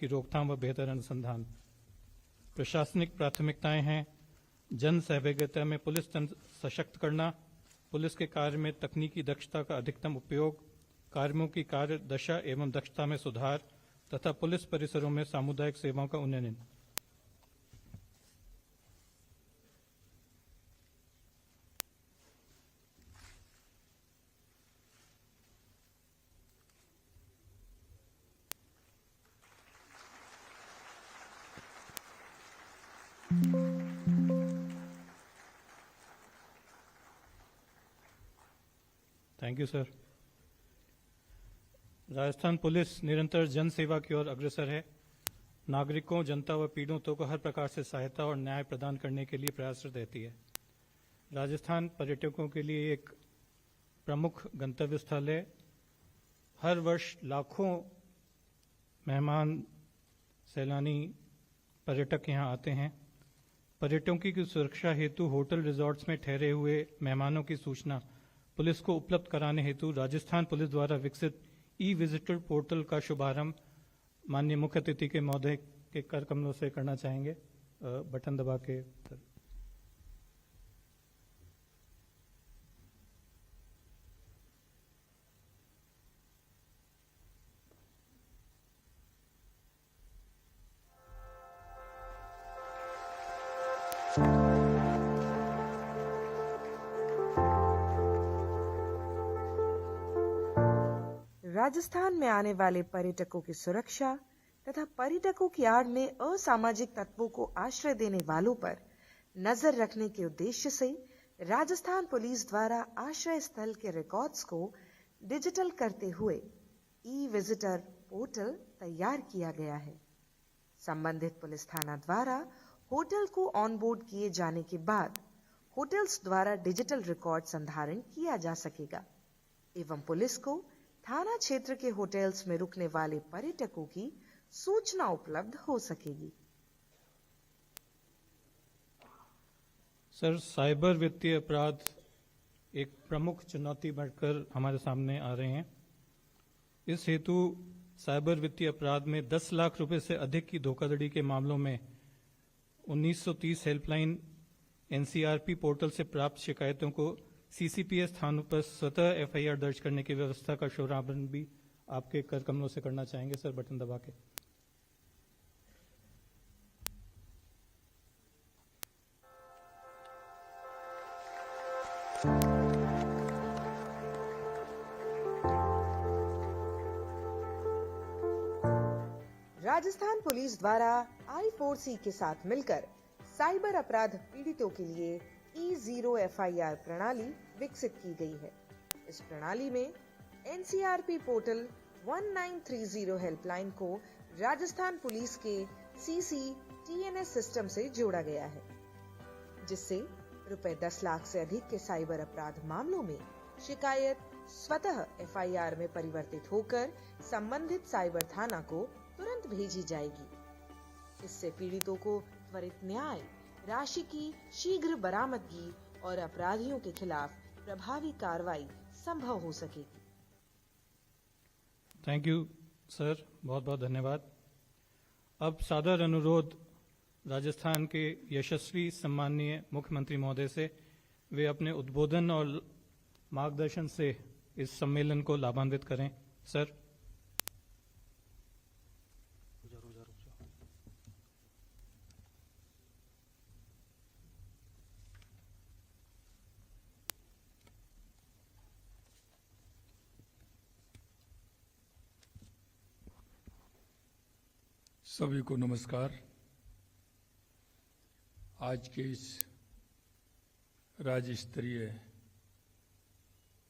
की रोकथाम व बेहतर अनुसंधान। प्रशासनिक प्राथमिकताएं हैं जन सहभागिता में पुलिस तंत्र सशक्त करना, पुलिस के कार्य में तकनीकी दक्षता का अधिकतम उपयोग, कार्यों की कार्य दशा एवं दक्षता में सुधार तथा पुलिस परिसरों में सामुदायिक सेवाओं का उन्नयन। Thank you sir. Rajasthan police निरंतर जन सेवा की ओर अग्रसर है। नागरिकों, जनता व पीड़ितों को हर प्रकार से सहायता और न्याय प्रदान करने के लिए प्रयासरत रहती है। राजस्थान पर्यटकों के लिए एक प्रमुख गंतव्य स्थल है। हर वर्ष लाखों मेहमान, सैलानी, पर्यटक यहाँ आते हैं। पर्यटकों की सुरक्षा हेतु होटल रिजॉर्ट्स में ठहरे हुए मेहमानों की सूचना पुलिस को उपलब्ध कराने हेतु राजस्थान पुलिस द्वारा विकसित ई विजिटर पोर्टल का शुभारंभ माननीय मुख्य अतिथि के महोदय के कर कमलों से करना चाहेंगे। बटन दबा के सर। राजस्थान में आने वाले पर्यटकों की सुरक्षा तथा पर्यटकों की आड़ में असामाजिक तत्वों को आश्रय देने वालों पर नजर रखने के उद्देश्य से राजस्थान पुलिस द्वारा आश्रय स्थल के रिकॉर्ड्स को डिजिटल करते हुए ई विजिटर पोर्टल तैयार किया गया है। संबंधित पुलिस थाना द्वारा होटल को ऑनबोर्ड किए जाने के बाद होटल्स द्वारा डिजिटल रिकॉर्ड संधारण किया जा सकेगा एवं पुलिस को थाना क्षेत्र के होटल्स में रुकने वाले पर्यटकों की सूचना उपलब्ध हो सकेगी। सर, साइबर वित्तीय अपराध एक प्रमुख चुनौती बनकर हमारे सामने आ रहे हैं। इस हेतु साइबर वित्तीय अपराध में 10 लाख रुपए से अधिक की धोखाधड़ी के मामलों में 1930 हेल्पलाइन एनसीआरपी पोर्टल से प्राप्त शिकायतों को सीसीपीएस थानों पर स्वतः एफआईआर दर्ज करने की व्यवस्था का शुभारंभ भी आपके कर कमलों से करना चाहेंगे सर, बटन दबा के। राजस्थान पुलिस द्वारा I4C के साथ मिलकर साइबर अपराध पीड़ितों के लिए E0 FIR प्रणाली विकसित की गई है। इस प्रणाली में एनसीआरपी पोर्टल 1930 हेल्पलाइन को राजस्थान पुलिस के CCTNS सिस्टम से जोड़ा गया है, जिससे रुपए 10 लाख से अधिक के साइबर अपराध मामलों में शिकायत स्वतः FIR में परिवर्तित होकर संबंधित साइबर थाना को तुरंत भेजी जाएगी। इससे पीड़ितों को त्वरित न्याय, राशि की शीघ्र बरामदगी और अपराधियों के खिलाफ प्रभावी कार्रवाई संभव हो सकेगी। थैंक यू सर, बहुत बहुत धन्यवाद। अब सादर अनुरोध राजस्थान के यशस्वी सम्माननीय मुख्यमंत्री महोदय से वे अपने उद्बोधन और मार्गदर्शन से इस सम्मेलन को लाभान्वित करें। सर। सभी को नमस्कार। आज के इस राज्य स्तरीय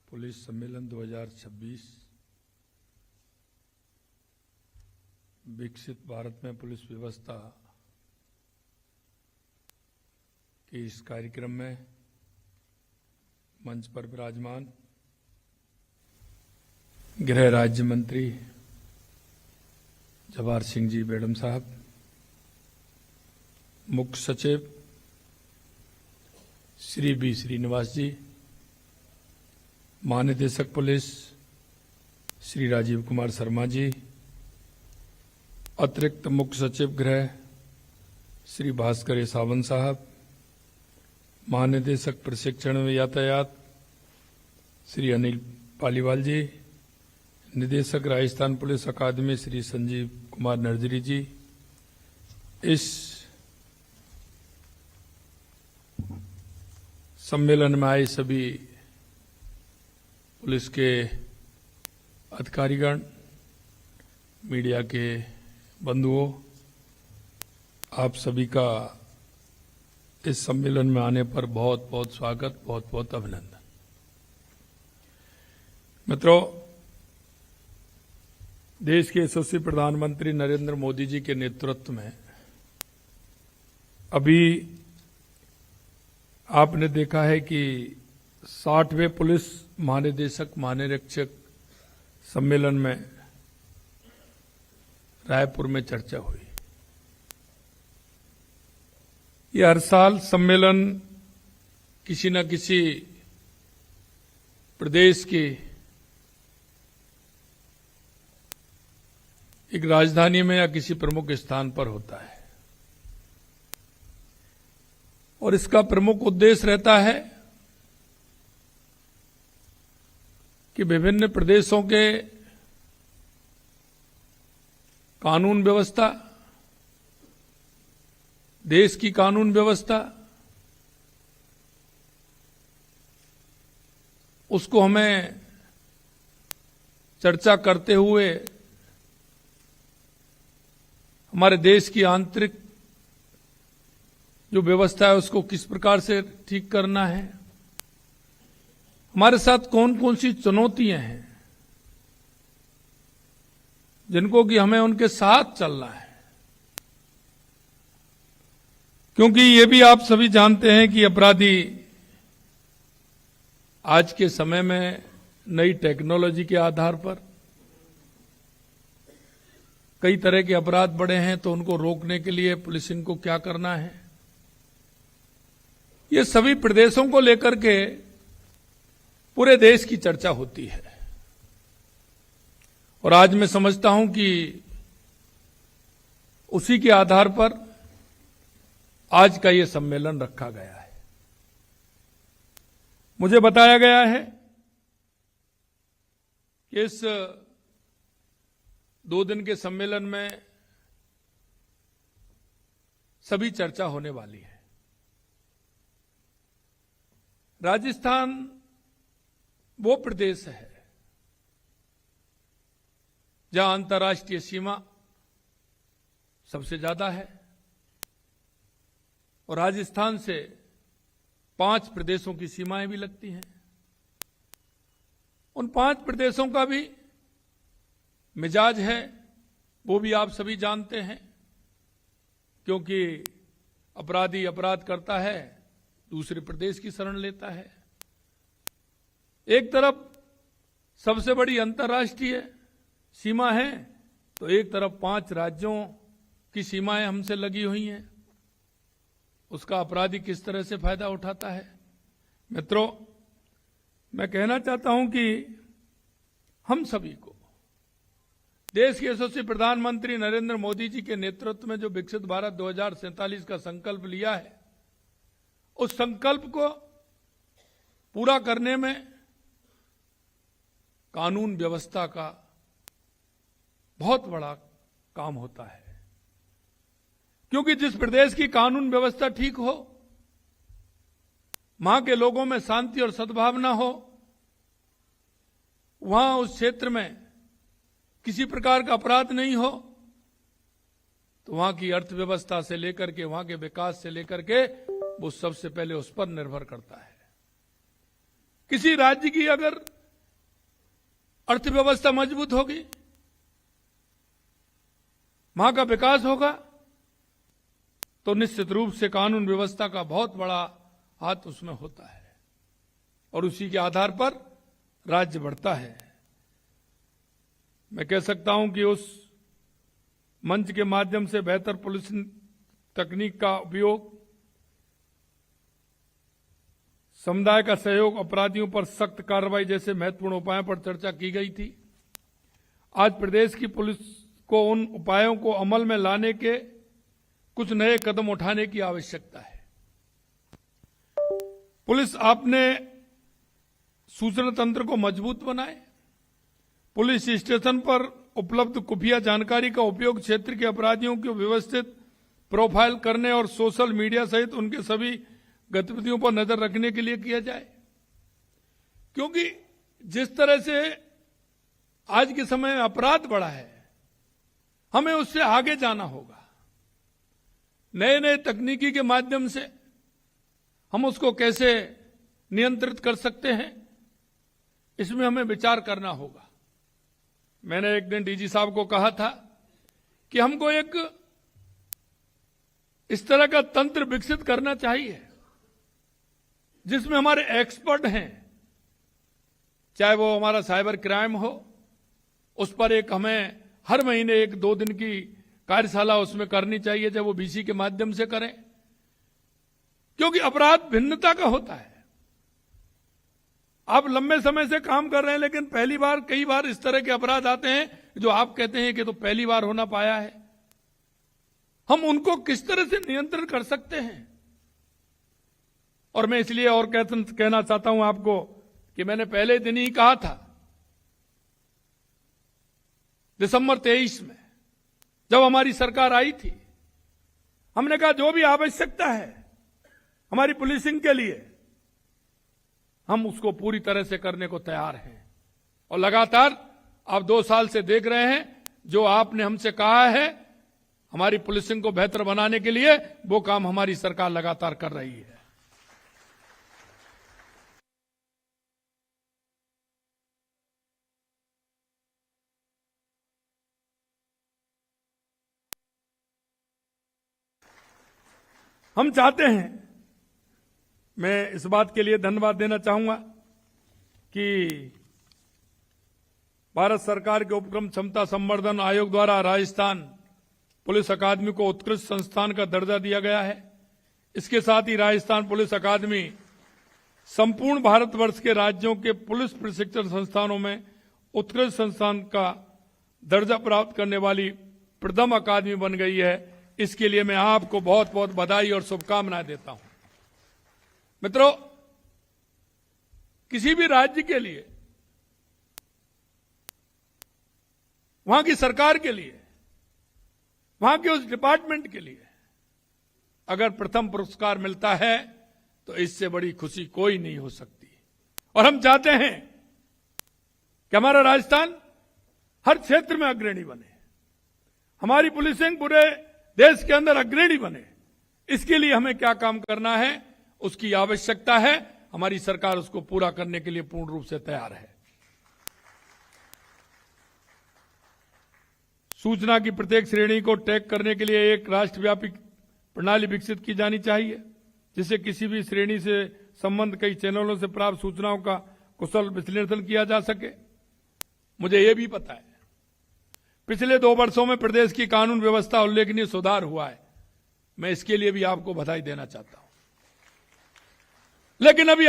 पुलिस सम्मेलन 2026 विकसित भारत में पुलिस व्यवस्था के इस कार्यक्रम में मंच पर विराजमान गृह राज्य मंत्री जवाहर सिंह जी मैडम साहब, मुख्य सचिव श्री बी श्रीनिवास जी, महानिदेशक पुलिस श्री राजीव कुमार शर्मा जी, अतिरिक्त मुख्य सचिव गृह श्री भास्कर सावंत साहब, महानिदेशक प्रशिक्षण व यातायात श्री अनिल पालीवाल जी, निदेशक राजस्थान पुलिस अकादमी श्री संजीव कुमार नर्जरी जी, इस सम्मेलन में आए सभी पुलिस के अधिकारीगण, मीडिया के बंधुओं, आप सभी का इस सम्मेलन में आने पर बहुत बहुत स्वागत, बहुत बहुत अभिनंदन। मित्रों, देश के यशस्वी प्रधानमंत्री नरेंद्र मोदी जी के नेतृत्व में अभी आपने देखा है कि 60वें पुलिस महानिदेशक महानिरीक्षक सम्मेलन में रायपुर में चर्चा हुई। ये हर साल सम्मेलन किसी न किसी प्रदेश की एक राजधानी में या किसी प्रमुख स्थान पर होता है और इसका प्रमुख उद्देश्य रहता है कि विभिन्न प्रदेशों के कानून व्यवस्था, देश की कानून व्यवस्था, उसको हमें चर्चा करते हुए हमारे देश की आंतरिक जो व्यवस्था है उसको किस प्रकार से ठीक करना है, हमारे साथ कौन कौन सी चुनौतियां हैं जिनको कि हमें उनके साथ चलना है। क्योंकि ये भी आप सभी जानते हैं कि अपराधी आज के समय में नई टेक्नोलॉजी के आधार पर कई तरह के अपराध बढ़े हैं, तो उनको रोकने के लिए पुलिसिंग को क्या करना है, ये सभी प्रदेशों को लेकर के पूरे देश की चर्चा होती है। और आज मैं समझता हूं कि उसी के आधार पर आज का ये सम्मेलन रखा गया है। मुझे बताया गया है कि इस 2 दिन के सम्मेलन में सभी चर्चा होने वाली है। राजस्थान वो प्रदेश है जहां अंतर्राष्ट्रीय सीमा सबसे ज्यादा है और राजस्थान से 5 प्रदेशों की सीमाएं भी लगती हैं। उन 5 प्रदेशों का भी मिजाज है, वो भी आप सभी जानते हैं, क्योंकि अपराधी अपराध करता है, दूसरे प्रदेश की शरण लेता है। एक तरफ सबसे बड़ी अंतर्राष्ट्रीय सीमा है तो एक तरफ 5 राज्यों की सीमाएं हमसे लगी हुई हैं। उसका अपराधी किस तरह से फायदा उठाता है। मित्रों, मैं कहना चाहता हूं कि हम सभी को देश के यशस्वी प्रधानमंत्री नरेंद्र मोदी जी के नेतृत्व में जो विकसित भारत 2047 का संकल्प लिया है, उस संकल्प को पूरा करने में कानून व्यवस्था का बहुत बड़ा काम होता है। क्योंकि जिस प्रदेश की कानून व्यवस्था ठीक हो, वहां के लोगों में शांति और सद्भावना हो, वहां उस क्षेत्र में किसी प्रकार का अपराध नहीं हो, तो वहां की अर्थव्यवस्था से लेकर के वहां के विकास से लेकर के वो सबसे पहले उस पर निर्भर करता है। किसी राज्य की अगर अर्थव्यवस्था मजबूत होगी, वहां का विकास होगा, तो निश्चित रूप से कानून व्यवस्था का बहुत बड़ा हाथ उसमें होता है और उसी के आधार पर राज्य बढ़ता है। मैं कह सकता हूं कि उस मंच के माध्यम से बेहतर पुलिस तकनीक का उपयोग, समुदाय का सहयोग, अपराधियों पर सख्त कार्रवाई जैसे महत्वपूर्ण उपायों पर चर्चा की गई थी। आज प्रदेश की पुलिस को उन उपायों को अमल में लाने के कुछ नए कदम उठाने की आवश्यकता है। पुलिस आपने सूचना तंत्र को मजबूत बनाए, पुलिस स्टेशन पर उपलब्ध खुफिया जानकारी का उपयोग क्षेत्र के अपराधियों को व्यवस्थित प्रोफाइल करने और सोशल मीडिया सहित उनके सभी गतिविधियों पर नजर रखने के लिए किया जाए। क्योंकि जिस तरह से आज के समय में अपराध बढ़ा है, हमें उससे आगे जाना होगा। नए नए तकनीकी के माध्यम से हम उसको कैसे नियंत्रित कर सकते हैं, इसमें हमें विचार करना होगा। मैंने एक दिन डीजी साहब को कहा था कि हमको एक इस तरह का तंत्र विकसित करना चाहिए जिसमें हमारे एक्सपर्ट हैं, चाहे वो हमारा साइबर क्राइम हो, उस पर एक हमें हर महीने 1-2 दिन की कार्यशाला उसमें करनी चाहिए, चाहे वो बीसी के माध्यम से करें। क्योंकि अपराध भिन्नता का होता है। आप लंबे समय से काम कर रहे हैं, लेकिन कई बार इस तरह के अपराध आते हैं जो आप कहते हैं कि तो पहली बार होना पाया है। हम उनको किस तरह से नियंत्रण कर सकते हैं। और मैं इसलिए और कहना चाहता हूं आपको कि मैंने पहले दिन ही कहा था, दिसंबर 23 में जब हमारी सरकार आई थी, हमने कहा जो भी आवश्यकता है हमारी पुलिसिंग के लिए, हम उसको पूरी तरह से करने को तैयार हैं। और लगातार आप 2 साल से देख रहे हैं, जो आपने हमसे कहा है हमारी पुलिसिंग को बेहतर बनाने के लिए, वो काम हमारी सरकार लगातार कर रही है। हम चाहते हैं, मैं इस बात के लिए धन्यवाद देना चाहूंगा कि भारत सरकार के उपक्रम क्षमता संवर्धन आयोग द्वारा राजस्थान पुलिस अकादमी को उत्कृष्ट संस्थान का दर्जा दिया गया है। इसके साथ ही राजस्थान पुलिस अकादमी संपूर्ण भारतवर्ष के राज्यों के पुलिस प्रशिक्षण संस्थानों में उत्कृष्ट संस्थान का दर्जा प्राप्त करने वाली प्रथम अकादमी बन गई है। इसके लिए मैं आपको बहुत बहुत बधाई और शुभकामनाएं देता हूं। मित्रों, किसी भी राज्य के लिए, वहां की सरकार के लिए, वहां के उस डिपार्टमेंट के लिए अगर प्रथम पुरस्कार मिलता है तो इससे बड़ी खुशी कोई नहीं हो सकती। और हम चाहते हैं कि हमारा राजस्थान हर क्षेत्र में अग्रणी बने, हमारी पुलिसिंग पूरे देश के अंदर अग्रणी बने। इसके लिए हमें क्या काम करना है, उसकी आवश्यकता है। हमारी सरकार उसको पूरा करने के लिए पूर्ण रूप से तैयार है। सूचना की प्रत्येक श्रेणी को टैग करने के लिए एक राष्ट्रव्यापी प्रणाली विकसित की जानी चाहिए, जिससे किसी भी श्रेणी से संबंध कई चैनलों से प्राप्त सूचनाओं का कुशल विश्लेषण किया जा सके। मुझे यह भी पता है पिछले 2 वर्षों में प्रदेश की कानून व्यवस्था उल्लेखनीय सुधार हुआ है। मैं इसके लिए भी आपको बधाई देना चाहता हूं। लेकिन अभी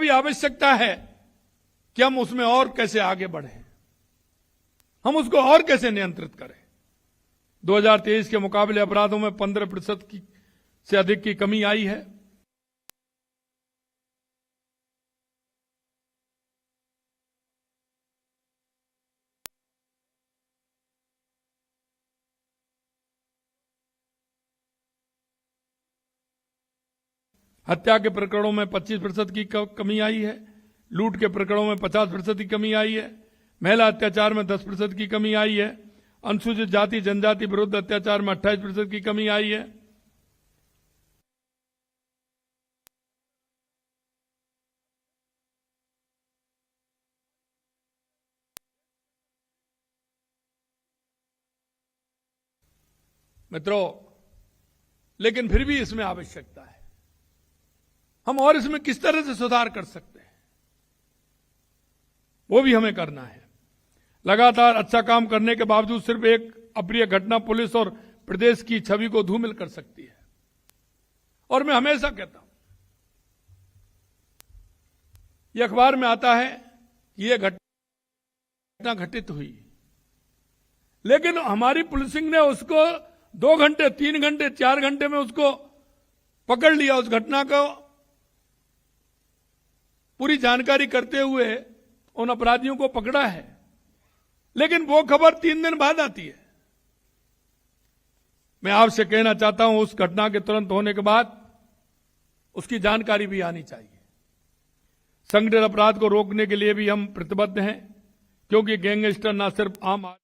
आवश्यकता है, कि हम उसमें और कैसे आगे बढ़ें, हम उसको और कैसे नियंत्रित करें। 2023 के मुकाबले अपराधों में 15% से अधिक की कमी आई है। हत्या के प्रकरणों में 25% की कमी आई है, लूट के प्रकरणों में 50% की कमी आई है, महिला अत्याचार में 10% की कमी आई है, अनुसूचित जाति जनजाति विरुद्ध अत्याचार में 28% की कमी आई है। मित्रों, लेकिन फिर भी इसमें आवश्यकता है, हम और इसमें किस तरह से सुधार कर सकते हैं, वो भी हमें करना है। लगातार अच्छा काम करने के बावजूद सिर्फ एक अप्रिय घटना पुलिस और प्रदेश की छवि को धूमिल कर सकती है। और मैं हमेशा कहता हूं ये अखबार में आता है कि ये घटना घटित हुई, लेकिन हमारी पुलिसिंग ने उसको 2 घंटे, 3 घंटे, 4 घंटे में उसको पकड़ लिया। उस घटना को पूरी जानकारी करते हुए उन अपराधियों को पकड़ा है, लेकिन वो खबर 3 दिन बाद आती है। मैं आपसे कहना चाहता हूं, उस घटना के तुरंत होने के बाद उसकी जानकारी भी आनी चाहिए। संगठित अपराध को रोकने के लिए भी हम प्रतिबद्ध हैं, क्योंकि गैंगस्टर न सिर्फ आम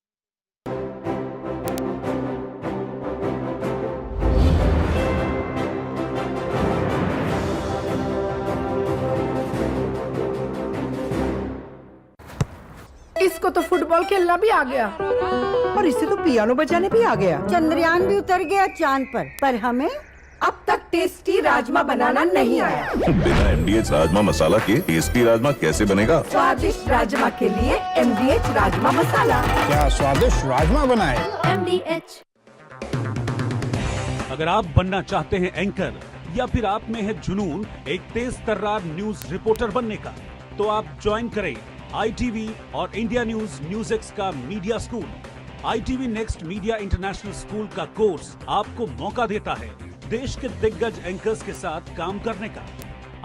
इसको तो फुटबॉल खेलना भी आ गया और इससे तो पियानो बजाने भी आ गया। चंद्रयान भी उतर गया चांद पर हमें अब तक टेस्टी राजमा बनाना नहीं आया। बिना MDH राजमा मसाला के टेस्टी राजमा कैसे बनेगा? स्वादिष्ट राजमा के लिए MDH राजमा मसाला। क्या स्वादिष्ट राजमा बनाए? MDH। अगर आप बनना चाहते हैं एंकर या फिर आप में है जुनून एक तेज तर्रार न्यूज रिपोर्टर बनने का, तो आप ज्वाइन करें ITV और इंडिया न्यूज एक्स का media school. ITV next media international school का कोर्स आपको मौका देता है देश के दिग्गज एंकर्स के साथ काम करने का।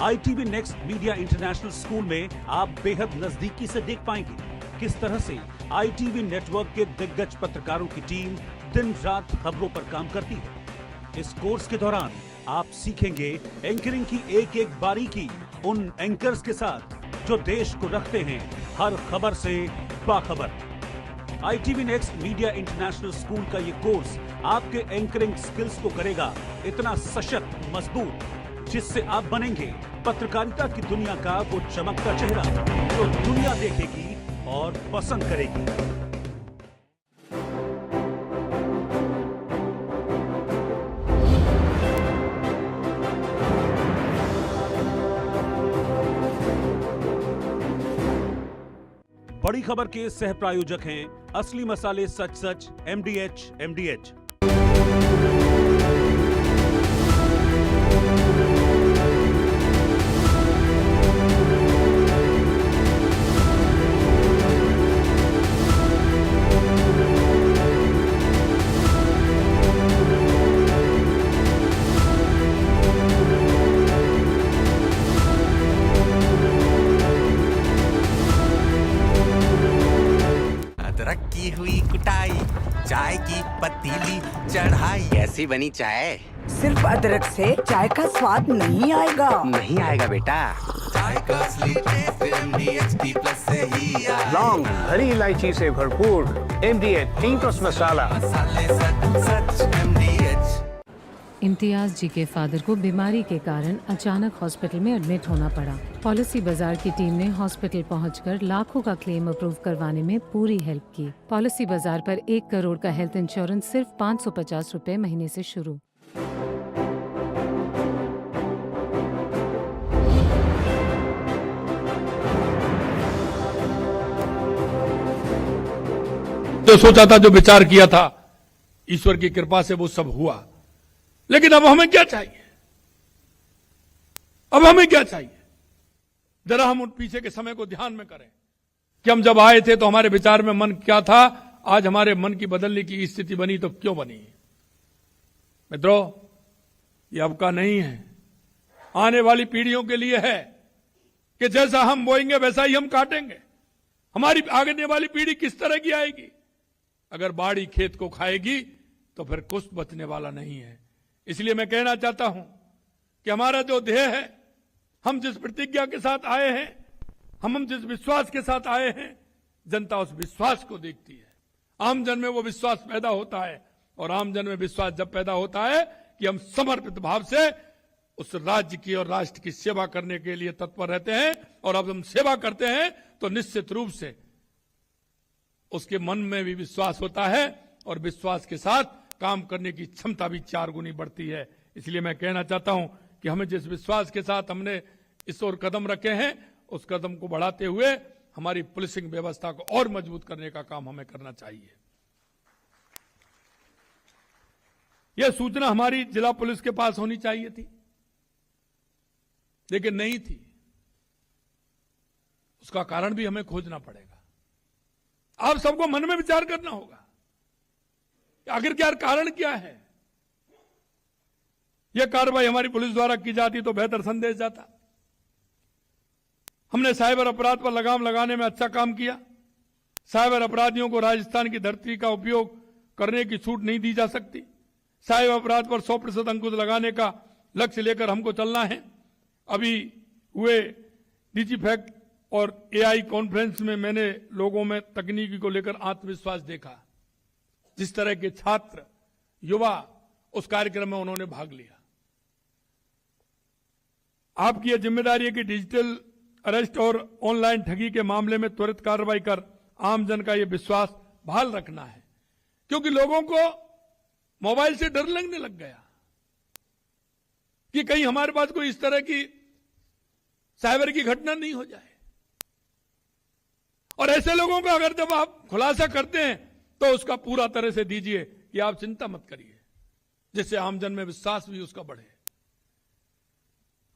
ITV next media international school में आप बेहद नजदीकी से देख पाएंगे किस तरह से ITV नेटवर्क के दिग्गज पत्रकारों की टीम दिन रात खबरों पर काम करती है। इस कोर्स के दौरान आप सीखेंगे एंकरिंग की एक एक बारीकी उन एंकर्स के साथ जो देश को रखते हैं हर खबर से बाखबर। ITV next media international school का ये कोर्स आपके एंकरिंग स्किल्स को करेगा इतना सशक्त, मजबूत, जिससे आप बनेंगे पत्रकारिता की दुनिया का वो चमकता चेहरा जो दुनिया देखेगी और पसंद करेगी। बड़ी खबर के सह प्रायोजक हैं असली मसाले सच सच MDH। अदरक की हुई कुटाई, चाय की पतीली चढ़ाई, कैसी बनी चाय? सिर्फ अदरक से चाय का स्वाद नहीं आएगा। नहीं आएगा बेटा, चाय का असली टेस्ट MDH+ से ही आएगा। लौंग, हरी इलायची से भरपूर MDH इंकस मसाला। मसाले सच सच MDH। इम्तियाज जी के फादर को बीमारी के कारण अचानक हॉस्पिटल में एडमिट होना पड़ा। पॉलिसी बाजार की टीम ने हॉस्पिटल पहुंचकर लाखों का क्लेम अप्रूव करवाने में पूरी हेल्प की। पॉलिसी बाजार पर 1 करोड़ का हेल्थ इंश्योरेंस सिर्फ 550 रुपए महीने से शुरू। जो सोचा था, जो विचार किया था, ईश्वर की कृपा से वो सब हुआ। लेकिन अब हमें क्या चाहिए? अब हमें क्या चाहिए? जरा हम उन पीछे के समय को ध्यान में करें कि हम जब आए थे तो हमारे विचार में मन क्या था, आज हमारे मन की बदलने की स्थिति बनी तो क्यों बनी? मित्रों, ये अब का नहीं है, आने वाली पीढ़ियों के लिए है कि जैसा हम बोएंगे वैसा ही हम काटेंगे। हमारी आगे वाली पीढ़ी किस तरह की आएगी? अगर बाड़ी खेत को खाएगी तो फिर कुछ बचने वाला नहीं है। इसलिए मैं कहना चाहता हूं कि हमारा जो ध्येय है, हम जिस प्रतिज्ञा के साथ आए हैं, हम जिस विश्वास के साथ आए हैं, जनता उस विश्वास को देखती है। आम जन में वो विश्वास पैदा होता है, और आम जन में विश्वास जब पैदा होता है कि हम समर्पित भाव से उस राज्य की और राष्ट्र की सेवा करने के लिए तत्पर रहते हैं, और अब हम सेवा करते हैं तो निश्चित रूप से उसके मन में भी विश्वास होता है, और विश्वास के साथ काम करने की क्षमता भी 4 गुनी बढ़ती है। इसलिए मैं कहना चाहता हूं कि हमें जिस विश्वास के साथ हमने इस ओर कदम रखे हैं, उस कदम को बढ़ाते हुए हमारी पुलिसिंग व्यवस्था को और मजबूत करने का काम हमें करना चाहिए। यह सूचना हमारी जिला पुलिस के पास होनी चाहिए थी, लेकिन नहीं थी। उसका कारण भी हमें खोजना पड़ेगा। आप सबको मन में विचार करना होगा कि आखिरकार कारण क्या है। यह कार्रवाई हमारी पुलिस द्वारा की जाती तो बेहतर संदेश जाता। हमने साइबर अपराध पर लगाम लगाने में अच्छा काम किया। साइबर अपराधियों को राजस्थान की धरती का उपयोग करने की छूट नहीं दी जा सकती। साइबर अपराध पर 100% अंकुश लगाने का लक्ष्य लेकर हमको चलना है। अभी हुए डिजीफैक्ट और एआई कॉन्फ्रेंस में मैंने लोगों में तकनीकी को लेकर आत्मविश्वास देखा। जिस तरह के छात्र युवा उस कार्यक्रम में उन्होंने भाग लिया। आपकी यह जिम्मेदारी है कि डिजिटल अरेस्ट और ऑनलाइन ठगी के मामले में त्वरित कार्रवाई कर आमजन का यह विश्वास बहाल रखना है, क्योंकि लोगों को मोबाइल से डर लगने लग गया कि कहीं हमारे पास कोई इस तरह की साइबर की घटना नहीं हो जाए। और ऐसे लोगों को अगर जब आप खुलासा करते हैं तो उसका पूरा तरह से दीजिए कि आप चिंता मत करिए, जिससे आमजन में विश्वास भी उसका बढ़े।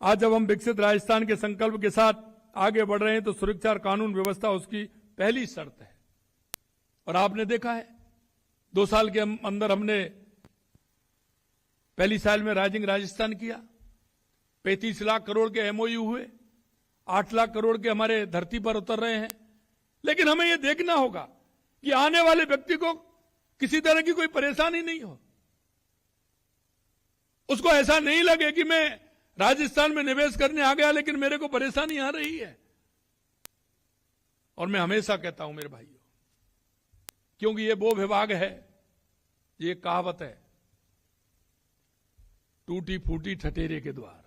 आज जब हम विकसित राजस्थान के संकल्प के साथ आगे बढ़ रहे हैं तो सुरक्षा और कानून व्यवस्था उसकी पहली शर्त है। और आपने देखा है 2 साल के अंदर हमने पहली साल में राइजिंग राजस्थान किया। 35 लाख करोड़ के एमओयू हुए, 8 लाख करोड़ के हमारे धरती पर उतर रहे हैं। लेकिन हमें यह देखना होगा कि आने वाले व्यक्ति को किसी तरह की कोई परेशानी नहीं हो। उसको ऐसा नहीं लगे कि मैं राजस्थान में निवेश करने आ गया लेकिन मेरे को परेशानी आ रही है। और मैं हमेशा कहता हूं मेरे भाइयों, क्योंकि ये वो विभाग है, ये कहावत है, टूटी फूटी ठठेरे के द्वार।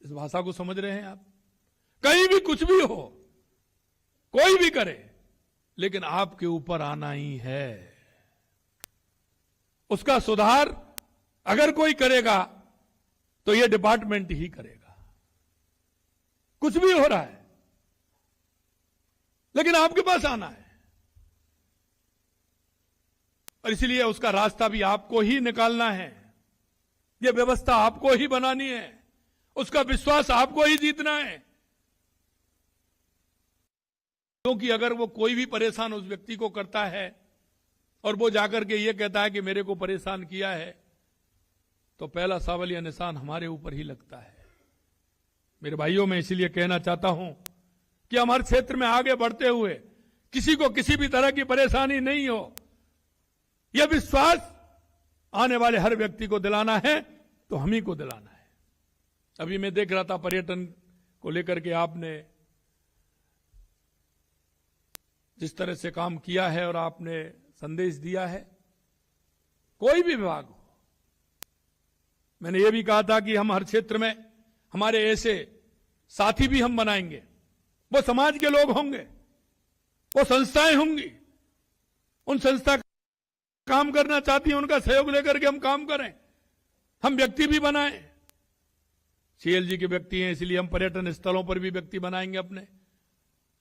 इस भाषा को समझ रहे हैं आप? कहीं भी कुछ भी हो, कोई भी करे, लेकिन आपके ऊपर आना ही है। उसका सुधार अगर कोई करेगा तो यह डिपार्टमेंट ही करेगा। कुछ भी हो रहा है लेकिन आपके पास आना है, और इसलिए उसका रास्ता भी आपको ही निकालना है। यह व्यवस्था आपको ही बनानी है, उसका विश्वास आपको ही जीतना है। क्योंकि अगर वो कोई भी परेशान उस व्यक्ति को करता है और वो जाकर के ये कहता है कि मेरे को परेशान किया है, तो पहला सवालिया निशान हमारे ऊपर ही लगता है। मेरे भाइयों, मैं इसलिए कहना चाहता हूं कि हमारे क्षेत्र में आगे बढ़ते हुए किसी को किसी भी तरह की परेशानी नहीं हो, यह विश्वास आने वाले हर व्यक्ति को दिलाना है तो हम ही को दिलाना है। अभी मैं देख रहा था पर्यटन को लेकर के आपने जिस तरह से काम किया है और आपने संदेश दिया है, कोई भी विभाग हो, मैंने ये भी कहा था कि हम हर क्षेत्र में हमारे ऐसे साथी भी हम बनाएंगे। वो समाज के लोग होंगे, वो संस्थाएं होंगी, उन संस्था काम करना चाहती हैं, उनका सहयोग लेकर के हम काम करें। हम व्यक्ति भी बनाएं। सीएलजी के व्यक्ति हैं, इसलिए हम पर्यटन स्थलों पर भी व्यक्ति बनाएंगे अपने।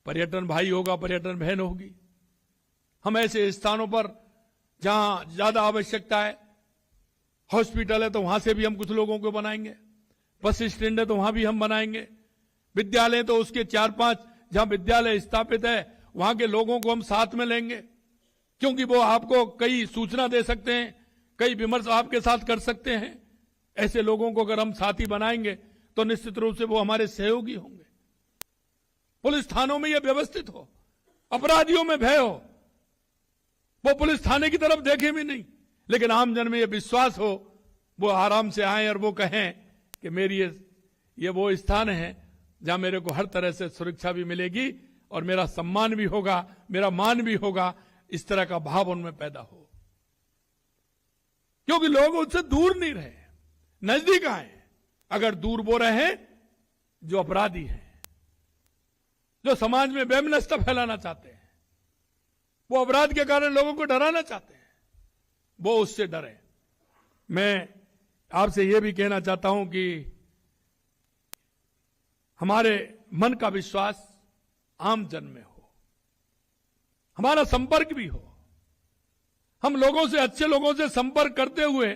पर्यटन भाई होगा, पर्यटन बहन होगी। हम ऐसे स्थानों पर जहां ज्यादा आवश्यकता है, हॉस्पिटल है तो वहां से भी हम कुछ लोगों को बनाएंगे। बस स्टैंड है तो वहां भी हम बनाएंगे। विद्यालय तो उसके 4-5 जहां विद्यालय स्थापित है वहां के लोगों को हम साथ में लेंगे, क्योंकि वो आपको कई सूचना दे सकते हैं, कई विमर्श आपके साथ कर सकते हैं। ऐसे लोगों को अगर हम साथी बनाएंगे तो निश्चित रूप से वो हमारे सहयोगी होंगे। पुलिस थानों में यह व्यवस्थित हो, अपराधियों में भय हो, वो पुलिस थाने की तरफ देखे भी नहीं, लेकिन आमजन में यह विश्वास हो, वो आराम से आए और वो कहें कि मेरी ये वो स्थान है जहां मेरे को हर तरह से सुरक्षा भी मिलेगी और मेरा सम्मान भी होगा, मेरा मान भी होगा। इस तरह का भाव उनमें पैदा हो, क्योंकि लोग उससे दूर नहीं रहे, नजदीक आए। अगर दूर वो रहे जो अपराधी हैं, जो समाज में वैमनस्यता फैलाना चाहते हैं, वो अपराध के कारण लोगों को डराना चाहते हैं, वो उससे डरे। मैं आपसे यह भी कहना चाहता हूं कि हमारे मन का विश्वास आम जन में हो, हमारा संपर्क भी हो। हम लोगों से, अच्छे लोगों से संपर्क करते हुए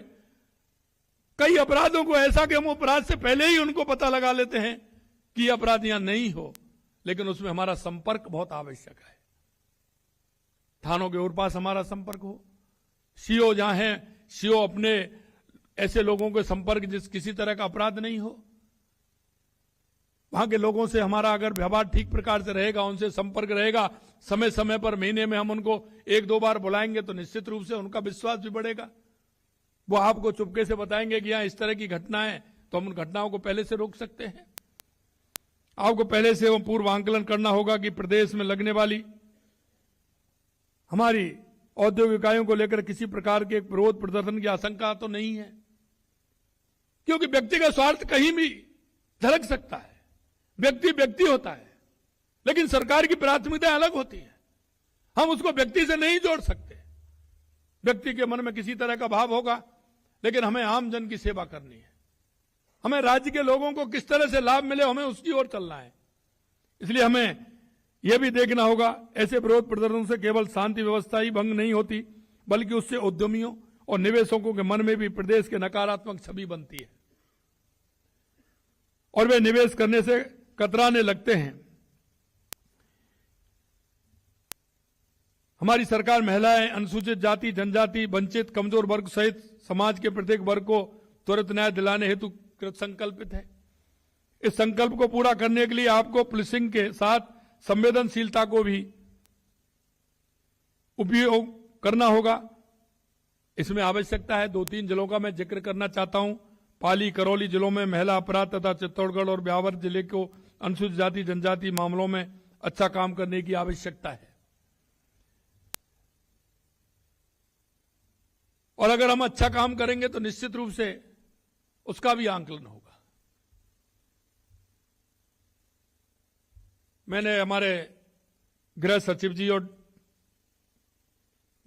कई अपराधों को ऐसा कि हम अपराध से पहले ही उनको पता लगा लेते हैं की अपराधियां नहीं हो, लेकिन उसमें हमारा संपर्क बहुत आवश्यक है। थानों के और पास हमारा संपर्क हो, सीओ जहां है, सीओ अपने ऐसे लोगों के संपर्क जिस किसी तरह का अपराध नहीं हो, वहां के लोगों से हमारा अगर व्यवहार ठीक प्रकार से रहेगा, उनसे संपर्क रहेगा, समय समय पर महीने में हम उनको 1-2 बार बुलाएंगे तो निश्चित रूप से उनका विश्वास भी बढ़ेगा। वो आपको चुपके से बताएंगे कि यहां इस तरह की घटना है, तो हम उन घटनाओं को पहले से रोक सकते हैं। आपको पहले से वो पूर्व आंकलन करना होगा कि प्रदेश में लगने वाली हमारी औद्योगिक इकाइयों को लेकर किसी प्रकार के विरोध प्रदर्शन की आशंका तो नहीं है, क्योंकि व्यक्ति का स्वार्थ कहीं भी झलक सकता है। व्यक्ति व्यक्ति होता है, लेकिन सरकार की प्राथमिकता अलग होती है। हम उसको व्यक्ति से नहीं जोड़ सकते। व्यक्ति के मन में किसी तरह का भाव होगा, लेकिन हमें आम जन की सेवा करनी है। हमें राज्य के लोगों को किस तरह से लाभ मिले, हमें उसकी ओर चलना है। इसलिए हमें यह भी देखना होगा, ऐसे विरोध प्रदर्शन से केवल शांति व्यवस्था ही भंग नहीं होती, बल्कि उससे उद्यमियों और निवेशकों के मन में भी प्रदेश के नकारात्मक छवि बनती है और वे निवेश करने से कतराने लगते हैं। हमारी सरकार महिलाएं, अनुसूचित जाति, जनजाति, वंचित, कमजोर वर्ग सहित समाज के प्रत्येक वर्ग को त्वरित न्याय दिलाने हेतु कृत संकल्पित है। इस संकल्प को पूरा करने के लिए आपको पुलिसिंग के साथ संवेदनशीलता को भी उपयोग करना होगा। इसमें आवश्यकता है 2-3 जिलों का मैं जिक्र करना चाहता हूं। पाली, करौली जिलों में महिला अपराध तथा चित्तौड़गढ़ और ब्यावर जिले को अनुसूचित जाति जनजाति मामलों में अच्छा काम करने की आवश्यकता है। और अगर हम अच्छा काम करेंगे तो निश्चित रूप से उसका भी आंकलन होगा। मैंने हमारे गृह सचिव जी और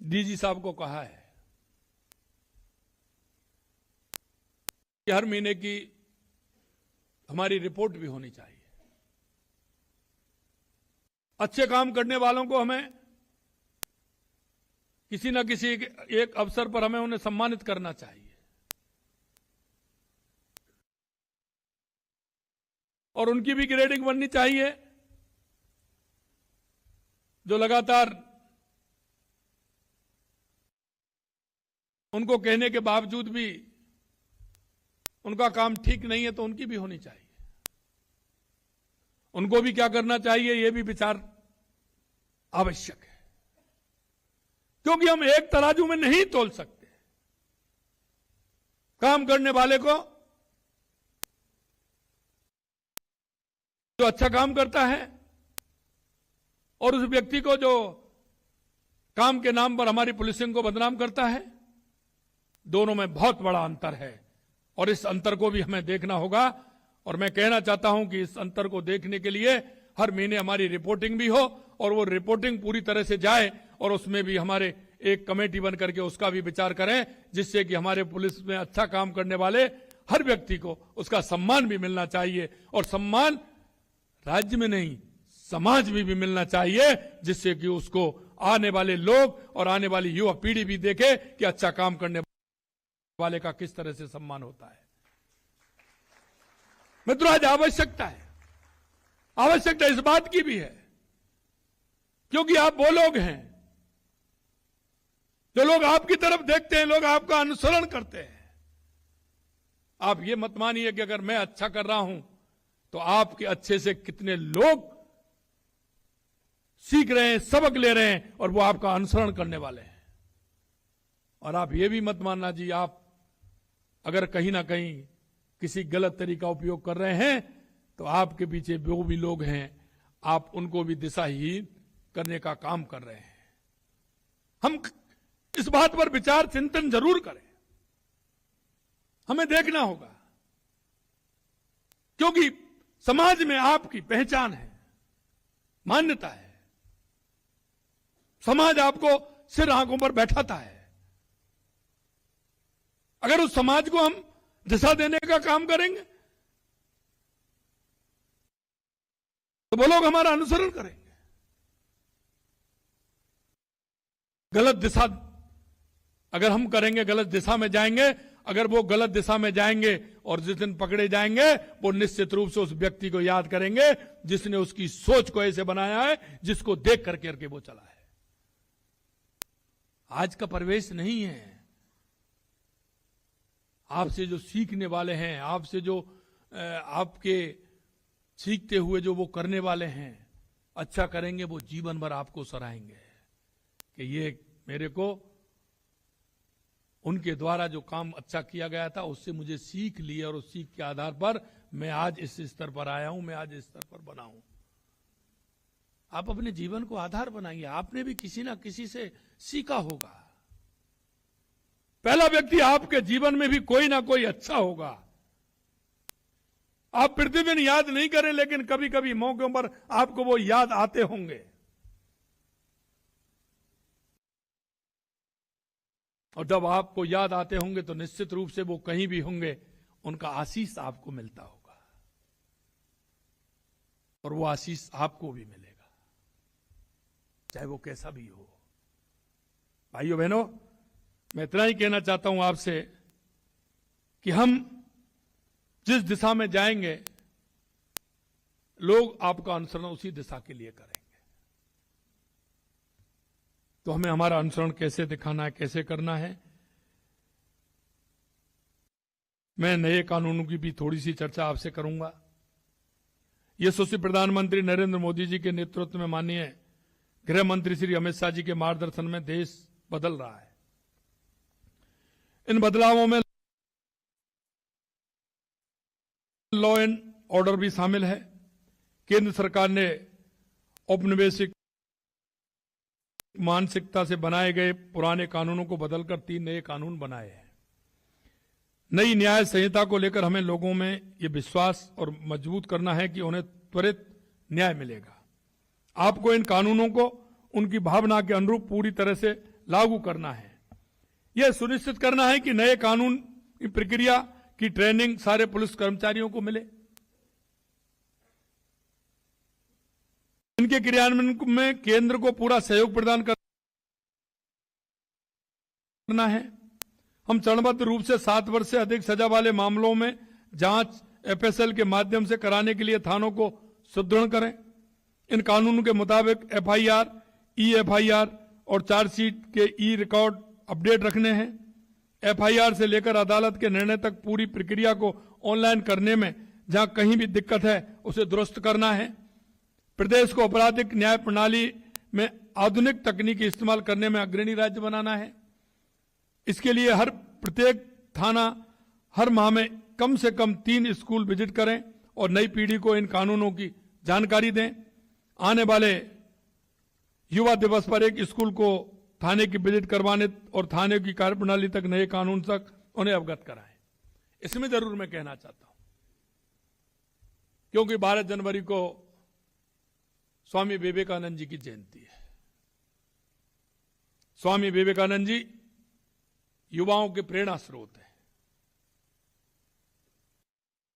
डीजी साहब को कहा है कि हर महीने की हमारी रिपोर्ट भी होनी चाहिए। अच्छे काम करने वालों को हमें किसी न किसी एक अवसर पर हमें उन्हें सम्मानित करना चाहिए और उनकी भी ग्रेडिंग बननी चाहिए जो लगातार उनको कहने के बावजूद भी उनका काम ठीक नहीं है, तो उनकी भी होनी चाहिए। उनको भी क्या करना चाहिए, यह भी विचार आवश्यक है, क्योंकि हम एक तराजू में नहीं तोल सकते। काम करने वाले को जो अच्छा काम करता है और उस व्यक्ति को जो काम के नाम पर हमारी पुलिसिंग को बदनाम करता है, दोनों में बहुत बड़ा अंतर है और इस अंतर को भी हमें देखना होगा। और मैं कहना चाहता हूं कि इस अंतर को देखने के लिए हर महीने हमारी रिपोर्टिंग भी हो और वो रिपोर्टिंग पूरी तरह से जाए और उसमें भी हमारे एक कमेटी बन करके उसका भी विचार करें, जिससे कि हमारे पुलिस में अच्छा काम करने वाले हर व्यक्ति को उसका सम्मान भी मिलना चाहिए और सम्मान राज्य में नहीं समाज में भी मिलना चाहिए, जिससे कि उसको आने वाले लोग और आने वाली युवा पीढ़ी भी देखे कि अच्छा काम करने वाले का किस तरह से सम्मान होता है। मित्रों, आज आवश्यकता इस बात की भी है क्योंकि आप वो लोग हैं जो लोग आपकी तरफ देखते हैं, लोग आपका अनुसरण करते हैं। आप ये मत मानिए कि अगर मैं अच्छा कर रहा हूं तो आपके अच्छे से कितने लोग सीख रहे हैं, सबक ले रहे हैं और वो आपका अनुसरण करने वाले हैं। और आप ये भी मत मानना जी, आप अगर कहीं ना कहीं किसी गलत तरीका उपयोग कर रहे हैं तो आपके पीछे वो भी लोग हैं, आप उनको भी दिशाहीन करने का काम कर रहे हैं। हम इस बात पर विचार चिंतन जरूर करें, हमें देखना होगा, क्योंकि समाज में आपकी पहचान है, मान्यता है। समाज आपको सिर आंखों पर बैठाता है। अगर उस समाज को हम दिशा देने का काम करेंगे तो वो लोग हमारा अनुसरण करेंगे। गलत दिशा अगर हम करेंगे, गलत दिशा में जाएंगे, अगर वो गलत दिशा में जाएंगे और जिस दिन पकड़े जाएंगे वो निश्चित रूप से उस व्यक्ति को याद करेंगे जिसने उसकी सोच को ऐसे बनाया है जिसको देख करके वो चला है। आज का परिवेश नहीं है। आपसे जो सीखने वाले हैं, आपसे जो आपके सीखते हुए जो वो करने वाले हैं, अच्छा करेंगे वो जीवन भर आपको सराहेंगे कि ये मेरे को उनके द्वारा जो काम अच्छा किया गया था उससे मुझे सीख ली और उस सीख के आधार पर मैं आज इस स्तर पर आया हूं, मैं आज इस स्तर पर बना हूं। आप अपने जीवन को आधार बनाइए। आपने भी किसी ना किसी से सीखा होगा। पहला व्यक्ति आपके जीवन में भी कोई ना कोई अच्छा होगा। आप प्रतिदिन याद नहीं करें, लेकिन कभी कभी मौकों पर आपको वो याद आते होंगे। और जब आपको याद आते होंगे तो निश्चित रूप से वो कहीं भी होंगे, उनका आशीष आपको मिलता होगा और वो आशीष आपको भी मिलेगा, चाहे वो कैसा भी हो। भाइयों बहनों, मैं इतना ही कहना चाहता हूं आपसे कि हम जिस दिशा में जाएंगे लोग आपका अनुसरण उसी दिशा के लिए करेंगे। तो हमें हमारा अनुसरण कैसे दिखाना है, कैसे करना है। मैं नए कानूनों की भी थोड़ी सी चर्चा आपसे करूंगा। यशस्वी प्रधानमंत्री नरेंद्र मोदी जी के नेतृत्व में माननीय गृह मंत्री श्री अमित शाह जी के मार्गदर्शन में देश बदल रहा है। इन बदलावों में लॉ एंड ऑर्डर भी शामिल है। केंद्र सरकार ने औपनिवेशिक मानसिकता से बनाए गए पुराने कानूनों को बदलकर 3 नए कानून बनाए हैं। नई न्याय संहिता को लेकर हमें लोगों में ये विश्वास और मजबूत करना है कि उन्हें त्वरित न्याय मिलेगा। आपको इन कानूनों को उनकी भावना के अनुरूप पूरी तरह से लागू करना है। यह सुनिश्चित करना है कि नए कानून की प्रक्रिया की ट्रेनिंग सारे पुलिस कर्मचारियों को मिले। इनके क्रियान्वयन में केंद्र को पूरा सहयोग प्रदान करना है। हम चरणबद्ध रूप से 7 वर्ष से अधिक सजा वाले मामलों में जांच एफएसएल के माध्यम से कराने के लिए थानों को सुदृढ़ करें। इन कानूनों के मुताबिक एफआईआर, ई-एफआईआर और चार्जशीट के ई रिकॉर्ड अपडेट रखने हैं। एफआईआर से लेकर अदालत के निर्णय तक पूरी प्रक्रिया को ऑनलाइन करने में जहां कहीं भी दिक्कत है उसे दुरुस्त करना है। प्रदेश को आपराधिक न्याय प्रणाली में आधुनिक तकनीकी इस्तेमाल करने में अग्रणी राज्य बनाना है। इसके लिए प्रत्येक थाना हर माह में कम से कम 3 स्कूल विजिट करें और नई पीढ़ी को इन कानूनों की जानकारी दें। आने वाले युवा दिवस पर एक स्कूल को थाने की विजिट करवाने और थाने की कार्यप्रणाली तक नए कानून तक उन्हें अवगत कराएं। इसमें जरूर मैं कहना चाहता हूं, क्योंकि 12 जनवरी को स्वामी विवेकानंद जी की जयंती है। स्वामी विवेकानंद जी युवाओं के प्रेरणा स्रोत हैं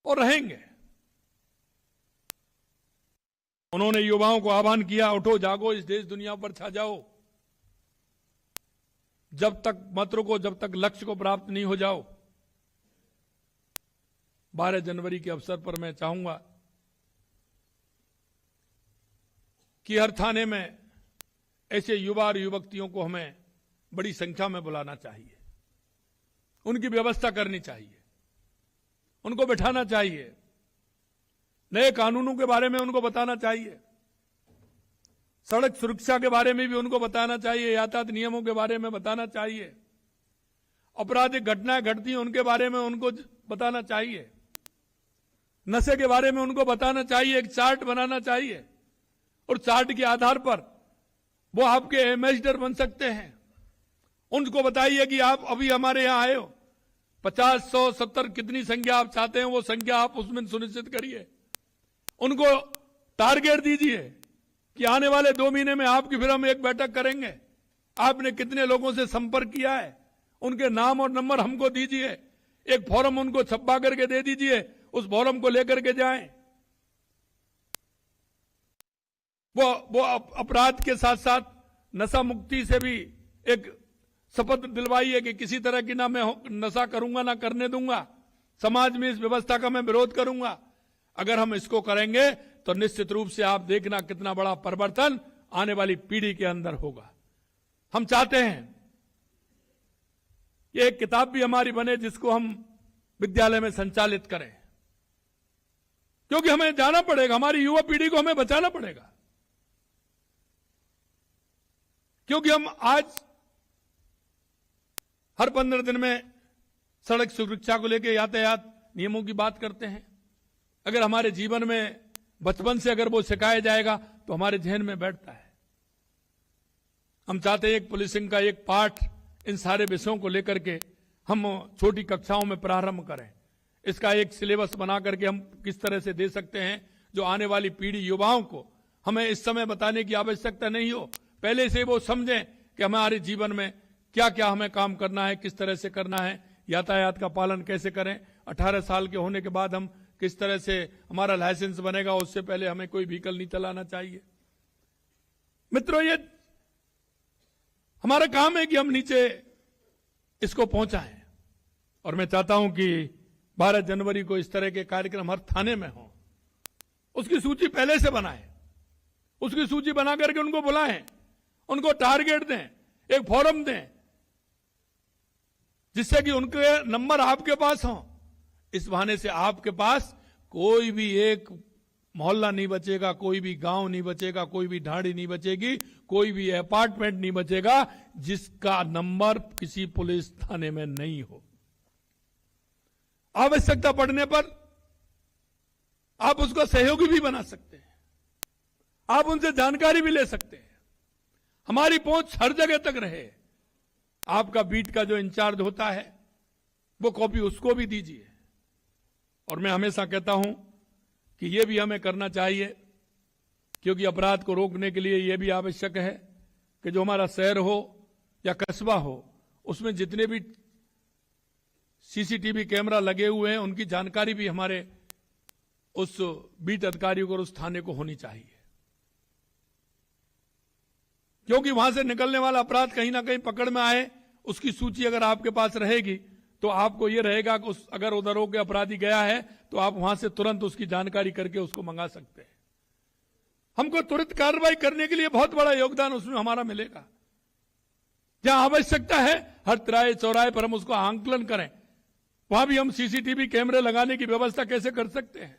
और रहेंगे। उन्होंने युवाओं को आह्वान किया, उठो जागो, इस देश दुनिया पर छा जाओ। जब तक मत रुको, जब तक लक्ष्य को प्राप्त नहीं हो जाओ। 12 जनवरी के अवसर पर मैं चाहूंगा कि हर थाने में ऐसे युवा और युवतियों को हमें बड़ी संख्या में बुलाना चाहिए, उनकी व्यवस्था करनी चाहिए, उनको बिठाना चाहिए, नए कानूनों के बारे में उनको बताना चाहिए, सड़क सुरक्षा के बारे में भी उनको बताना चाहिए, यातायात नियमों के बारे में बताना चाहिए, आपराधिक घटनाएं घटती हैं उनके बारे में उनको बताना चाहिए, नशे के बारे में उनको बताना चाहिए। एक चार्ट बनाना चाहिए और चार्ट के आधार पर वो आपके एम्बेसडर बन सकते हैं। उनको बताइए कि आप अभी हमारे यहां आए हो, 50, 100, 70 कितनी संख्या आप चाहते हैं वो संख्या आप उसमें सुनिश्चित करिए। उनको टारगेट दीजिए कि आने वाले 2 महीने में आपकी फिर हम एक बैठक करेंगे, आपने कितने लोगों से संपर्क किया है, उनके नाम और नंबर हमको दीजिए। एक फॉर्म उनको छपा करके दे दीजिए, उस फॉर्म को लेकर के जाएं। वो अपराध के साथ साथ नशा मुक्ति से भी एक शपथ दिलवाई है कि किसी तरह की ना मैं नशा करूंगा ना करने दूंगा, समाज में इस व्यवस्था का मैं विरोध करूंगा। अगर हम इसको करेंगे तो निश्चित रूप से आप देखना कितना बड़ा परिवर्तन आने वाली पीढ़ी के अंदर होगा। हम चाहते हैं ये एक किताब भी हमारी बने जिसको हम विद्यालय में संचालित करें, क्योंकि हमें जाना पड़ेगा, हमारी युवा पीढ़ी को हमें बचाना पड़ेगा। क्योंकि हम आज हर 15 दिन में सड़क सुरक्षा को लेकर यातायात नियमों की बात करते हैं। अगर हमारे जीवन में बचपन से अगर वो सिखाया जाएगा तो हमारे जहन में बैठता है। हम चाहते हैं एक पुलिसिंग का एक पाठ इन सारे विषयों को लेकर के हम छोटी कक्षाओं में प्रारंभ करें। इसका एक सिलेबस बना करके हम किस तरह से दे सकते हैं जो आने वाली पीढ़ी युवाओं को हमें इस समय बताने की आवश्यकता नहीं हो, पहले से वो समझें कि हमारे जीवन में क्या क्या हमें काम करना है, किस तरह से करना है, यातायात का पालन कैसे करें, 18 साल के होने के बाद हम किस तरह से हमारा लाइसेंस बनेगा, उससे पहले हमें कोई व्हीकल नहीं चलाना चाहिए। मित्रों, ये हमारा काम है कि हम नीचे इसको पहुंचाएं, और मैं चाहता हूं कि 12 जनवरी को इस तरह के कार्यक्रम हर थाने में हो। उसकी सूची पहले से बनाएं, उसकी सूची बना करके उनको बुलाएं, उनको टारगेट दें, एक फोरम दें, जिससे कि उनके नंबर आपके पास हों। इस बहाने से आपके पास कोई भी एक मोहल्ला नहीं बचेगा, कोई भी गांव नहीं बचेगा, कोई भी ढाड़ी नहीं बचेगी, कोई भी अपार्टमेंट नहीं बचेगा जिसका नंबर किसी पुलिस थाने में नहीं हो। आवश्यकता पड़ने पर आप उसको सहयोगी भी बना सकते हैं, आप उनसे जानकारी भी ले सकते हैं। हमारी पहुंच हर जगह तक रहे। आपका बीट का जो इंचार्ज होता है वो कॉपी उसको भी दीजिए। और मैं हमेशा कहता हूं कि यह भी हमें करना चाहिए, क्योंकि अपराध को रोकने के लिए यह भी आवश्यक है कि जो हमारा शहर हो या कस्बा हो, उसमें जितने भी सीसीटीवी कैमरा लगे हुए हैं उनकी जानकारी भी हमारे उस बीट अधिकारी को और उस थाने को होनी चाहिए। क्योंकि वहां से निकलने वाला अपराध कहीं ना कहीं पकड़ में आए, उसकी सूची अगर आपके पास रहेगी तो आपको यह रहेगा कि अगर उधर होकर अपराधी गया है तो आप वहां से तुरंत उसकी जानकारी करके उसको मंगा सकते हैं। हमको तुरंत कार्रवाई करने के लिए बहुत बड़ा योगदान उसमें हमारा मिलेगा। जहां आवश्यकता है हर तिराहे चौराहे पर हम उसको आंकलन करें, वहां भी हम सीसीटीवी कैमरे लगाने की व्यवस्था कैसे कर सकते हैं।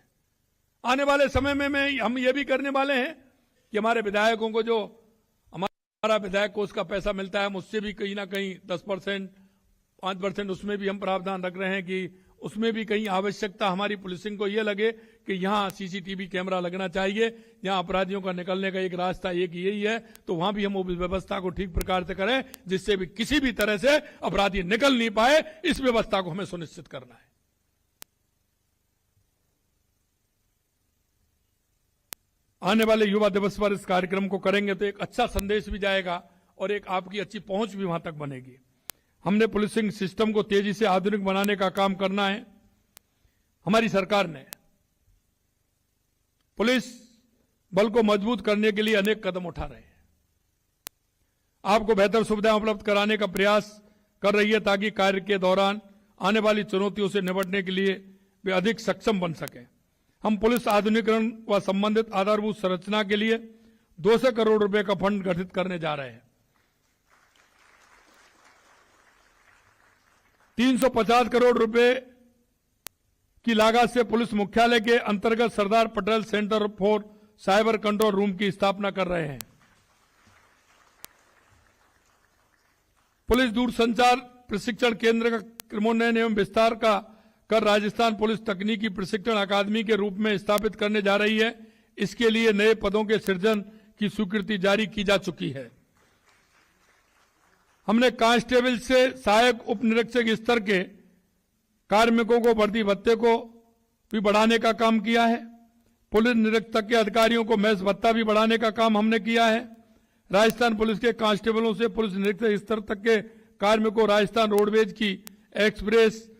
आने वाले समय में हम ये भी करने वाले हैं कि हमारे विधायकों को जो हमारा विधायक कोष का पैसा मिलता है, हम उससे भी कहीं ना कहीं 10%, 5% उसमें भी हम प्रावधान रख रहे हैं कि उसमें भी कहीं आवश्यकता हमारी पुलिसिंग को यह लगे कि यहां सीसीटीवी कैमरा लगना चाहिए, जहां अपराधियों का निकलने का एक रास्ता एक यही है, तो वहां भी हम उस व्यवस्था को ठीक प्रकार से करें जिससे भी किसी भी तरह से अपराधी निकल नहीं पाए। इस व्यवस्था को हमें सुनिश्चित करना है। आने वाले युवा दिवस पर इस कार्यक्रम को करेंगे तो एक अच्छा संदेश भी जाएगा और एक आपकी अच्छी पहुंच भी वहां तक बनेगी। हमने पुलिसिंग सिस्टम को तेजी से आधुनिक बनाने का काम करना है। हमारी सरकार ने पुलिस बल को मजबूत करने के लिए अनेक कदम उठा रहे हैं। आपको बेहतर सुविधाएं उपलब्ध कराने का प्रयास कर रही है ताकि कार्य के दौरान आने वाली चुनौतियों से निपटने के लिए वे अधिक सक्षम बन सकें। हम पुलिस आधुनिकीकरण व संबंधित आधारभूत संरचना के लिए 200 करोड़ रुपए का फंड गठित करने जा रहे हैं। 350 करोड़ रुपए की लागत से पुलिस मुख्यालय के अंतर्गत Sardar Patel centre for cyber control room की स्थापना कर रहे हैं। पुलिस दूरसंचार प्रशिक्षण केंद्र का क्रमोन्नयन एवं विस्तार का कर राजस्थान पुलिस तकनीकी प्रशिक्षण अकादमी के रूप में स्थापित करने जा रही है। इसके लिए नए पदों के सृजन की स्वीकृति जारी की जा चुकी है। हमने कांस्टेबल से सहायक उप निरीक्षक स्तर के कार्मिकों को वर्दी भत्ते को भी बढ़ाने का काम किया है। पुलिस निरीक्षक के अधिकारियों को मैस भत्ता भी बढ़ाने का काम हमने किया है। राजस्थान पुलिस के कांस्टेबलों से पुलिस निरीक्षक स्तर तक के कार्मिकों राजस्थान रोडवेज की एक्सप्रेस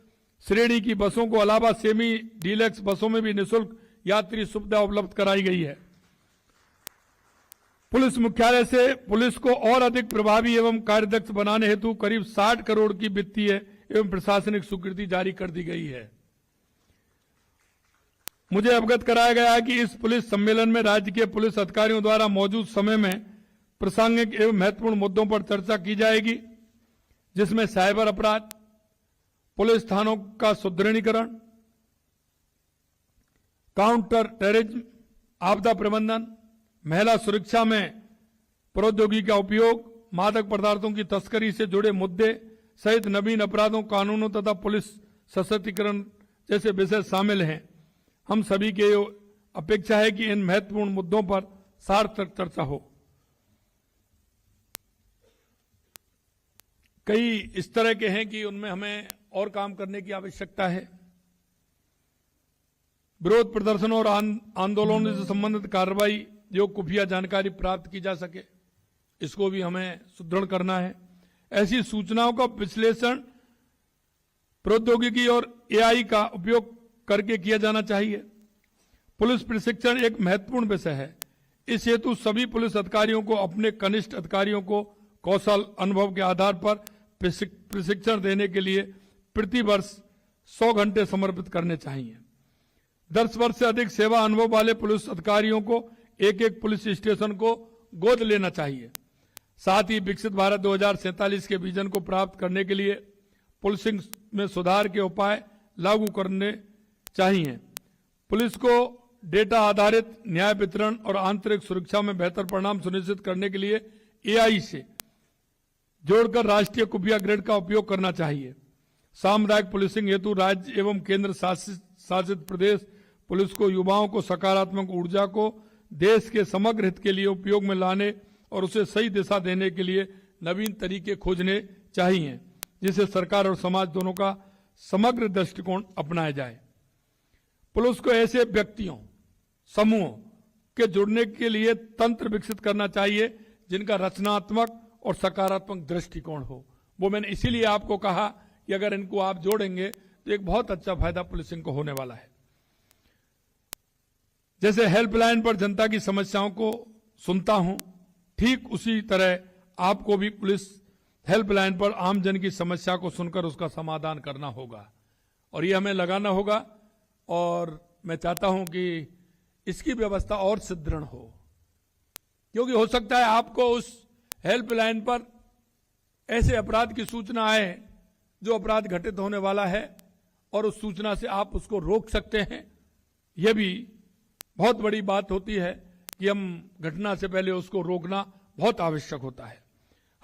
श्रेणी की बसों को अलावा सेमी डीलक्स बसों में भी निःशुल्क यात्री सुविधा उपलब्ध कराई गई है। पुलिस मुख्यालय से पुलिस को और अधिक प्रभावी एवं कार्यदक्ष बनाने हेतु करीब 60 करोड़ की वित्तीय एवं प्रशासनिक स्वीकृति जारी कर दी गई है। मुझे अवगत कराया गया है कि इस पुलिस सम्मेलन में राज्य के पुलिस अधिकारियों द्वारा मौजूद समय में प्रासंगिक एवं महत्वपूर्ण मुद्दों पर चर्चा की जाएगी, जिसमें साइबर अपराध, पुलिस थानों का सुदृढ़ीकरण, काउंटर टेररिज्म, आपदा प्रबंधन, महिला सुरक्षा में प्रौद्योगिकी का उपयोग, मादक पदार्थों की तस्करी से जुड़े मुद्दे सहित नवीन अपराधों, कानूनों तथा पुलिस सशक्तिकरण जैसे विषय शामिल हैं। हम सभी की अपेक्षा है कि इन महत्वपूर्ण मुद्दों पर सार्थक चर्चा हो। कई इस तरह के हैं कि उनमें हमें और काम करने की आवश्यकता है। विरोध प्रदर्शनों और आंदोलनों से संबंधित कार्रवाई जो खुफिया जानकारी प्राप्त की जा सके, इसको भी हमें सुदृढ़ करना है। ऐसी सूचनाओं का विश्लेषण प्रौद्योगिकी और एआई का उपयोग करके किया जाना चाहिए। पुलिस प्रशिक्षण एक महत्वपूर्ण विषय है। इस हेतु सभी पुलिस अधिकारियों को अपने कनिष्ठ अधिकारियों को कौशल अनुभव के आधार पर प्रशिक्षण देने के लिए प्रति वर्ष 100 घंटे समर्पित करने चाहिए। 10 वर्ष से अधिक सेवा अनुभव वाले पुलिस अधिकारियों को एक एक पुलिस स्टेशन को गोद लेना चाहिए। साथ ही विकसित भारत 2047 के विजन को प्राप्त करने के लिए पुलिसिंग में सुधार के उपाय लागू करने चाहिए। पुलिस को डेटा आधारित न्याय वितरण और आंतरिक सुरक्षा में बेहतर परिणाम सुनिश्चित करने के लिए एआई से जोड़कर राष्ट्रीय खुफिया ग्रिड का उपयोग करना चाहिए। सामुदायिक पुलिसिंग हेतु राज्य एवं केंद्र शासित प्रदेश पुलिस को युवाओं को सकारात्मक ऊर्जा को देश के समग्र हित के लिए उपयोग में लाने और उसे सही दिशा देने के लिए नवीन तरीके खोजने चाहिए, जिससे सरकार और समाज दोनों का समग्र दृष्टिकोण अपनाया जाए। पुलिस को ऐसे व्यक्तियों, समूहों के जुड़ने के लिए तंत्र विकसित करना चाहिए जिनका रचनात्मक और सकारात्मक दृष्टिकोण हो। वो मैंने इसीलिए आपको कहा कि अगर इनको आप जोड़ेंगे तो एक बहुत अच्छा फायदा पुलिसिंग को होने वाला है। जैसे हेल्पलाइन पर जनता की समस्याओं को सुनता हूं, ठीक उसी तरह आपको भी पुलिस हेल्पलाइन पर आम जन की समस्या को सुनकर उसका समाधान करना होगा और ये हमें लगाना होगा। और मैं चाहता हूं कि इसकी व्यवस्था और सुदृढ़ हो, क्योंकि हो सकता है आपको उस हेल्पलाइन पर ऐसे अपराध की सूचना आए जो अपराध घटित होने वाला है और उस सूचना से आप उसको रोक सकते हैं। यह भी बहुत बड़ी बात होती है कि हम घटना से पहले उसको रोकना बहुत आवश्यक होता है।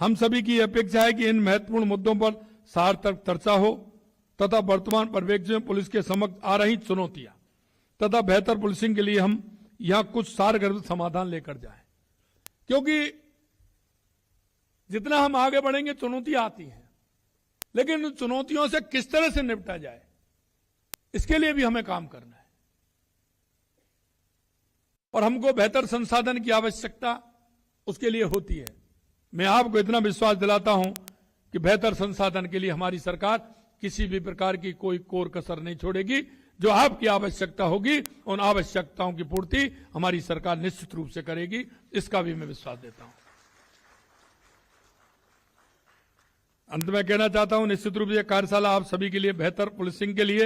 हम सभी की अपेक्षा है कि इन महत्वपूर्ण मुद्दों पर सार्थक चर्चा हो तथा वर्तमान परिप्रेक्ष्य में पुलिस के समक्ष आ रही चुनौतियां तथा बेहतर पुलिसिंग के लिए हम यहां कुछ सारगर समाधान लेकर जाएं, क्योंकि जितना हम आगे बढ़ेंगे चुनौतियां आती हैं, लेकिन उन चुनौतियों से किस तरह से निपटा जाए इसके लिए भी हमें काम करना है। और हमको बेहतर संसाधन की आवश्यकता उसके लिए होती है। मैं आपको इतना विश्वास दिलाता हूं कि बेहतर संसाधन के लिए हमारी सरकार किसी भी प्रकार की कोई कोर कसर नहीं छोड़ेगी। जो आपकी आवश्यकता होगी उन आवश्यकताओं की पूर्ति हमारी सरकार निश्चित रूप से करेगी, इसका भी मैं विश्वास देता हूं। अंत में कहना चाहता हूं, निश्चित रूप से कार्यशाला आप सभी के लिए बेहतर पुलिसिंग के लिए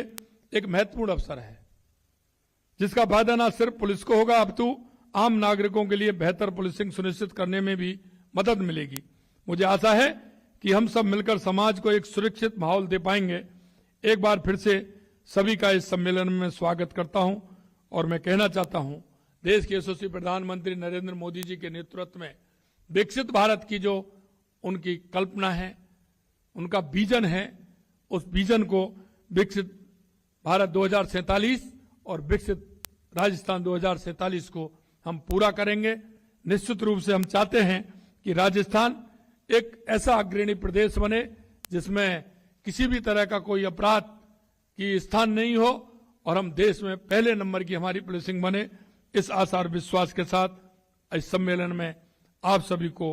एक महत्वपूर्ण अवसर है, जिसका फायदा न सिर्फ पुलिस को होगा अपितु आम नागरिकों के लिए बेहतर पुलिसिंग सुनिश्चित करने में भी मदद मिलेगी। मुझे आशा है कि हम सब मिलकर समाज को एक सुरक्षित माहौल दे पाएंगे। एक बार फिर से सभी का इस सम्मेलन में स्वागत करता हूं और मैं कहना चाहता हूं, देश के यशस्वी प्रधानमंत्री नरेंद्र मोदी जी के नेतृत्व में विकसित भारत की जो उनकी कल्पना है, उनका विजन है, उस विजन को विकसित भारत 2047 और विकसित राजस्थान 2047 को हम पूरा करेंगे। निश्चित रूप से हम चाहते हैं कि राजस्थान एक ऐसा अग्रणी प्रदेश बने जिसमें किसी भी तरह का कोई अपराध की स्थान नहीं हो और हम देश में पहले नंबर की हमारी पुलिसिंग बने। इस आशा और विश्वास के साथ इस सम्मेलन में आप सभी को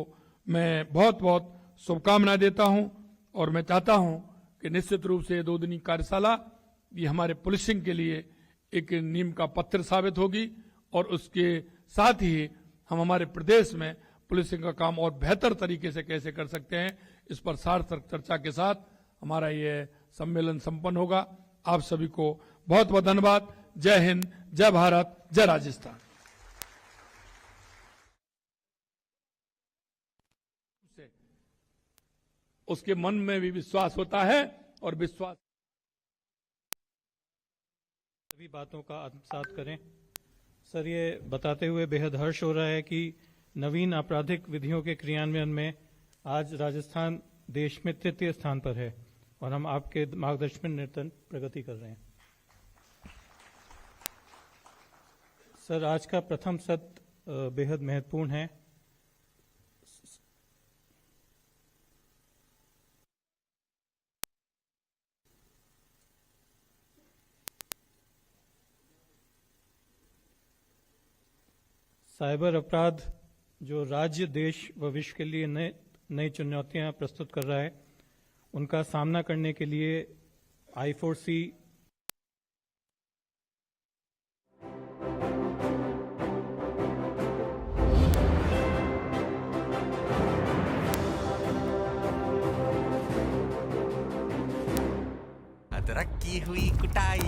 मैं बहुत बहुत शुभकामनाएं देता हूं और मैं चाहता हूं कि निश्चित रूप से 2 दिनी कार्यशाला ये हमारे पुलिसिंग के लिए एक नींव का पत्थर साबित होगी और उसके साथ ही हम हमारे प्रदेश में पुलिसिंग का काम और बेहतर तरीके से कैसे कर सकते हैं, इस पर सार्थक चर्चा के साथ हमारा ये सम्मेलन संपन्न होगा। आप सभी को बहुत बहुत धन्यवाद। जय हिंद, जय भारत, जय राजस्थान। उसके मन में भी विश्वास होता है और विश्वास सभी बातों का आत्मसात करें। सर, ये बताते हुए बेहद हर्ष हो रहा है कि नवीन आपराधिक विधियों के क्रियान्वयन में आज राजस्थान देश में तृतीय स्थान पर है और हम आपके मार्गदर्शन में निरंतर प्रगति कर रहे हैं। सर, आज का प्रथम सत्र बेहद महत्वपूर्ण है। साइबर अपराध जो राज्य, देश व विश्व के लिए नई चुनौतियां प्रस्तुत कर रहा है, उनका सामना करने के लिए I4C अदरक की हुई कुटाई,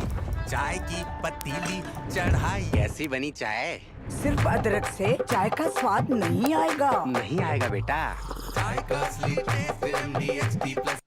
चाय की पतीली चढ़ाई, कैसी बनी चाय? सिर्फ अदरक से चाय का स्वाद नहीं आएगा। नहीं आएगा बेटा। चाय का असली टेस्ट MDHD+